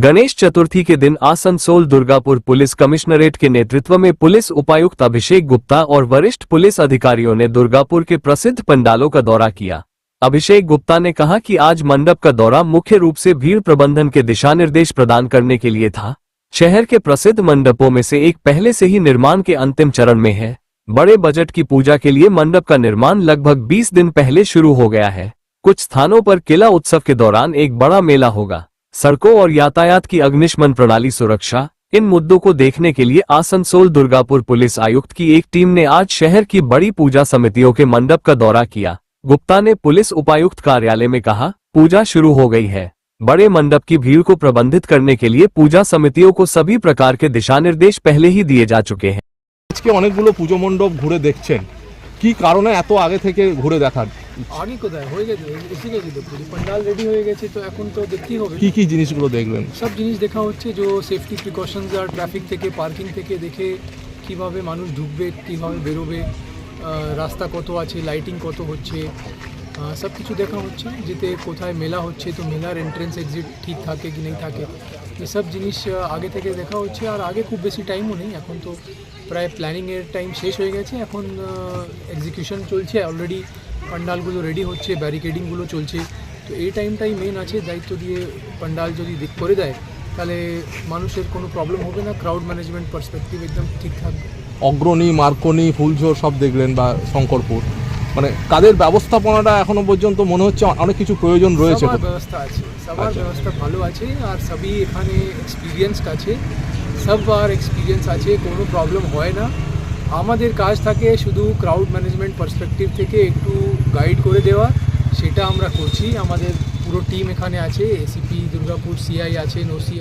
गणेश चतुर्थी के दिन Asansol Durgapur police commissionerate के नेतृत्व में पुलिस उपायुक्त अभिषेक गुप्ता और वरिष्ठ पुलिस अधिकारियों ने दुर्गापुर के प्रसिद्ध पंडालों का दौरा किया। अभिषेक गुप्ता ने कहा कि आज मंडप का दौरा मुख्य रूप से भीड़ प्रबंधन के दिशा निर्देश प्रदान करने के लिए था। शहर के प्रसिद्ध मंडपों में से एक पहले से ही निर्माण के अंतिम चरण में है। बड़े बजट की पूजा के लिए मंडप का निर्माण लगभग 20 दिन पहले शुरू हो गया है। कुछ स्थानों पर किला उत्सव के दौरान एक बड़ा मेला होगा। सड़कों और यातायात की अग्निशमन प्रणाली सुरक्षा, इन मुद्दों को देखने के लिए आसनसोल दुर्गापुर पुलिस आयुक्त की एक टीम ने आज शहर की बड़ी पूजा समितियों के मंडप का दौरा किया। गुप्ता ने पुलिस उपायुक्त कार्यालय में कहा, पूजा शुरू हो गई है। बड़े मंडप की भीड़ को प्रबंधित करने के लिए पूजा समितियों को सभी प्रकार के दिशा निर्देश पहले ही दिए जा चुके हैं। আজকে অনেকগুলো পুজো মণ্ডপ ঘুরে দেখছেন, কি কারণে এত আগে থেকে ঘুরে দেখার? আগে কোথায় হয়ে গেছে, এসে গেছে তো পুরো পান্ডাল রেডি হয়ে গেছে, তো এখন তো দেখতেই হবে। কি কি জিনিসগুলো দেখবেন? সব জিনিস দেখা হচ্ছে, যে সেফটি প্রিকশনস আর ট্রাফিক থেকে পার্কিং থেকে দেখে কিভাবে মানুষ ঢুকবে, কিভাবে বেরোবে, রাস্তা কত আছে, লাইটিং কত হচ্ছে, সব কিছু দেখা হচ্ছে। যেতে কোথায় মেলা হচ্ছে তো মেলার এন্ট্রেন্স এক্সিট ঠিক থাকে কি নেই থাকে, এসব জিনিস আগে থেকে দেখা হচ্ছে। আর আগে খুব বেশি টাইমও নেই, এখন তো প্রায় প্ল্যানিংয়ের টাইম শেষ হয়ে গেছে, এখন এক্সিকিউশন চলছে। অলরেডি পান্ডালগুলো রেডি হচ্ছে, ব্যারিকেডিংগুলো চলছে। তো এই টাইমটাই মেন আছে, দায়িত্ব দিয়ে পান্ডাল যদি করে দেয় তাহলে মানুষের কোনো প্রবলেম হবে না, ক্রাউড ম্যানেজমেন্ট পার্সপেক্টিভ একদম ঠিক থাকবে। অগ্রণী, মার্কনি, ফুলঝোর সব দেখলেন বা শঙ্করপুর, মানে কাদের ব্যবস্থাপনাটা এখনো পর্যন্ত মনে হচ্ছে অনেক কিছু প্রয়োজন রয়েছে। সবার ব্যবস্থা আছে, সবার ব্যবস্থা ভালো আছে, আর সবই এখানে এক্সপিরিয়েন্সড আছে, সবার এক্সপিরিয়েন্স আছে, কোনো প্রবলেম হয় না। আমাদের কাজ থাকে শুধু ক্রাউড ম্যানেজমেন্ট পার্সপেক্টিভ থেকে একটু গাইড করে দেওয়া, সেটা আমরা করছি। আমাদের পুরো টিম এখানে আছে, এসিপি দুর্গাপুর, সিআই আছেন, ওসি